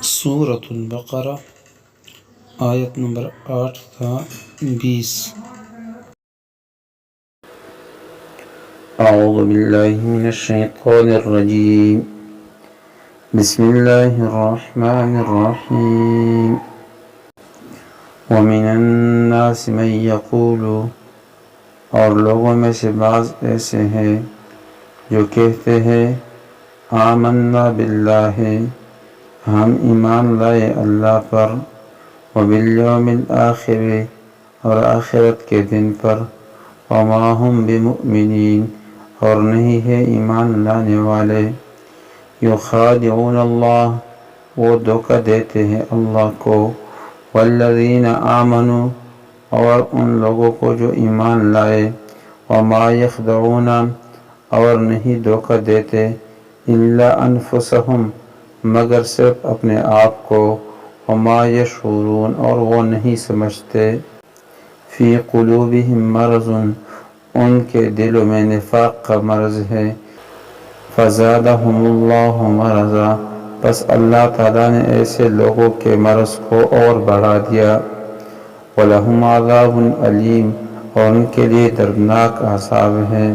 سورة البقرہ آیت نمبر 8 تا 20۔ اعوذ باللہ من الشیطان الرجیم، بسم اللہ الرحمن الرحیم۔ ومن الناس من یقول، اور لوگوں میں سے بعض ایسے ہیں جو کہتے ہیں آمنا باللہ، ہم ایمان لائے اللہ پر، وبالیوم الآخر، اور آخرت کے دن پر، وما ہم بمؤمنین، اور نہیں ہے ایمان لانے والے۔ یخادعون اللہ، وہ دھوکہ دیتے ہیں اللہ کو، والذین آمنوا، اور ان لوگوں کو جو ایمان لائے، وما یخدعون، اور نہیں دھوکہ دیتے، الا انفسہم، مگر صرف اپنے آپ کو، وما یشعرون، اور وہ نہیں سمجھتے۔ فی قلوبہم مرض، ان کے دلوں میں نفاق کا مرض ہے۔ فزادہم اللہ مرضا، پس اللہ تعالیٰ نے ایسے لوگوں کے مرض کو اور بڑھا دیا۔ وَلَهُمْ عَذَابٌ أَلِيمٌ، اور ان کے لیے دردناک عذاب ہے۔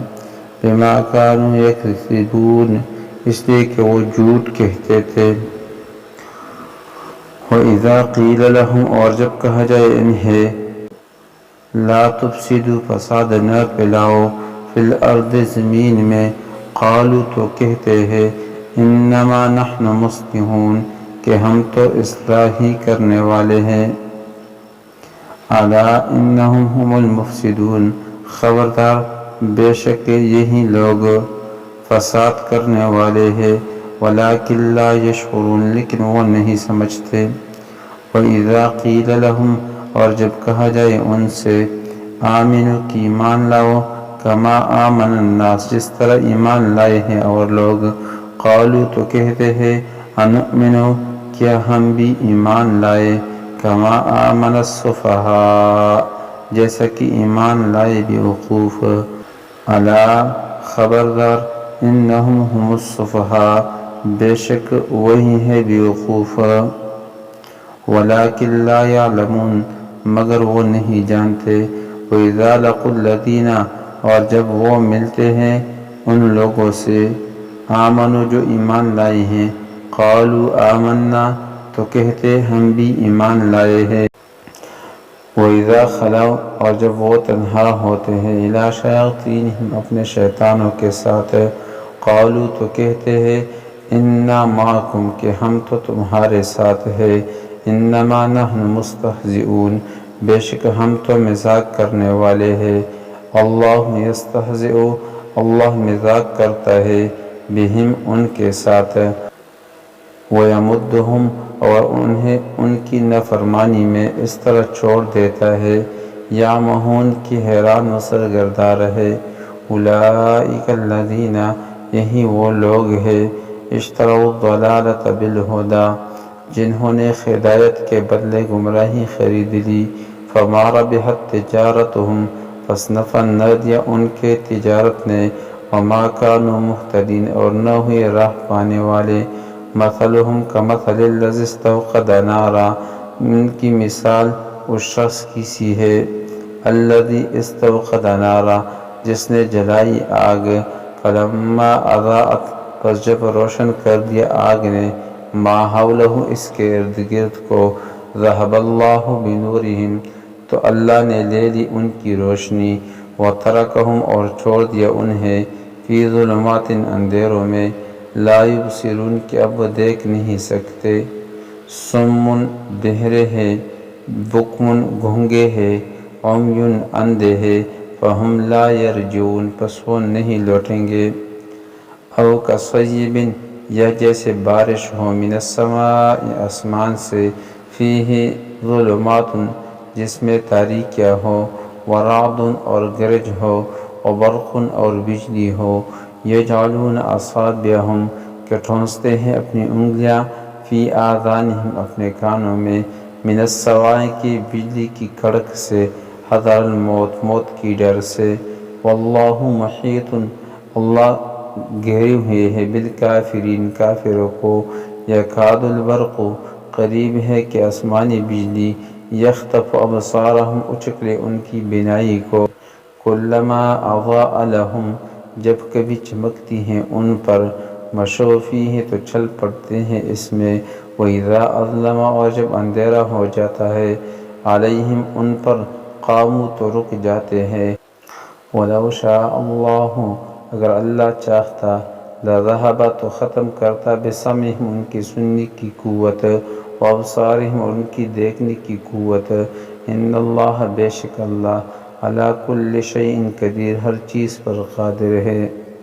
بِمَا كَانُوا يَكْذِبُونَ، اس لیے کہ وہ جھوٹ کہتے تھے۔ وَإِذَا قِيلَ لَهُمْ، اور جب کہا جائے انہیں، لا تفسدوا، فساد نہ پھیلاؤ، فی الارض، زمین میں، قالوا، تو کہتے ہیں، انما نحن مصلحون، کہ ہم تو اصلاح ہی کرنے والے ہیں۔ الا انہم هم المفسدون، خبردار، بے شک یہی لوگ فساد کرنے والے ہیں، ولکن لا یشعرون، لیکن وہ نہیں سمجھتے۔ وَإِذَا قِيلَ لَهُمْ، اور جب کہا جائے ان سے، آمنوا، کہ ایمان لاؤ، کما آمن الناس، جس طرح ایمان لائے ہیں اور لوگ، قالوا، تو کہتے ہیں، انؤمن، کیا ہم بھی ایمان لائے، کما آمن السفہاء، جیسا کہ ایمان لائے بیوقوف۔ الا، خبردار، انہم هم السفہاء، بے شک وہی ہے بیوقوف۔ ولکن لا یعلمون، مگر وہ نہیں جانتے۔ وَإِذَا لَقُوا الَّذِينَ، اور جب وہ ملتے ہیں ان لوگوں سے، آمنوا، جو ایمان لائے ہیں، قالوا آمنا، تو کہتے ہم بھی ایمان لائے ہیں۔ وَإِذَا خَلَوْا، اور جب وہ تنہا ہوتے ہیں، إِلَىٰ شَيَاطِینِهِمْ، اپنے شیطانوں کے ساتھ، قالوا، تو کہتے ہیں، اِنَّا مَعَکُمْ، کہ ہم تو تمہارے ساتھ ہیں، انما نحن مستہزئون، بے شک ہم تو مذاق کرنے والے ہیں۔ اللہ یستہزئ، اللہ مذاق کرتا ہے، بہم، ان کے ساتھ، ویمدہم، اور انہیں ان کی نافرمانی میں اس طرح چھوڑ دیتا ہے، یعمہون، کی حیران و سرگرداں رہے۔ اولئک الذین، یہی وہ لوگ ہیں، اشتروا الضلالۃ بالہدی، جنہوں نے ہدایت کے بدلے گمراہی خرید لی۔ فما ربحت تجارتہم، پس نفع نہ دیا ان کے تجارت نے، وما کانوا مہتدین، اور نہ ہوئے راہ پانے والے۔ مثلہم کمثل الذی استوقد نارا، ان کی مثال اس شخص کی سی ہے، الذی استوقد نارا، جس نے جلائی آگ، فلما اضاءت، پس جب روشن کر دیا آگ نے، ما حولہ، اس کے ارد گرد کو، ذہب اللہ بنورہم، تو اللہ نے لے لی ان کی روشنی، وترکہم، اور چھوڑ دیا انہیں، فی ظلمات، اندھیروں میں، لا یبصرون، کہ اب وہ دیکھ نہیں سکتے۔ صم، بہرے ہیں، بکم، گونگے ہیں، عمی، اندھے ہیں، فہم لا یرجعون، پس وہ نہیں لوٹیں گے۔ او کصیب، یا جیسے بارش ہو، من السماء، آسمان سے، فیہ ظلمات، جس میں تاریکیاں ہو، ورعد، اور گرج ہو، وبرق، اور بجلی ہو، یجعلون اصابعہم، کہ ٹھونستے ہیں اپنی انگلیاں، فی آذانہم، اپنے کانوں میں، من الصواعق، بجلی کی کڑک سے، حذر الموت، موت کی ڈر سے۔ واللہ محیط، اللہ گھیرے ہوئے ہے، بالکافرین، کافروں کو، یکاد البرق، قریب ہے کہ آسمانی بجلی یخطف ابصارہم اچک لے ان کی بینائی کو، کلما اضاء لہم جب کبھی چمکتی ہیں ان پر، مشوا فیہ تو چل پڑتے ہیں اس میں، وَإِذَا أَظْلَمَ اور جب اندھیرا ہو جاتا ہے، علیہم ان پر، قاموا تو رک جاتے ہیں۔ وَلَوْ شَاءَ اللَّهُ اگر اللہ چاہتا، لَذَهَبَ تو ختم کرتا بِسَمْعِهِمْ ان کی سننے کی قوت، وَأَبْصَارِهِمْ اور ان کی دیکھنے کی قوت، إِنَّ اللَّهَ بے شک اللہ عَلَى كُلِّ شَيْءٍ قدیر ہر چیز پر قادر ہے۔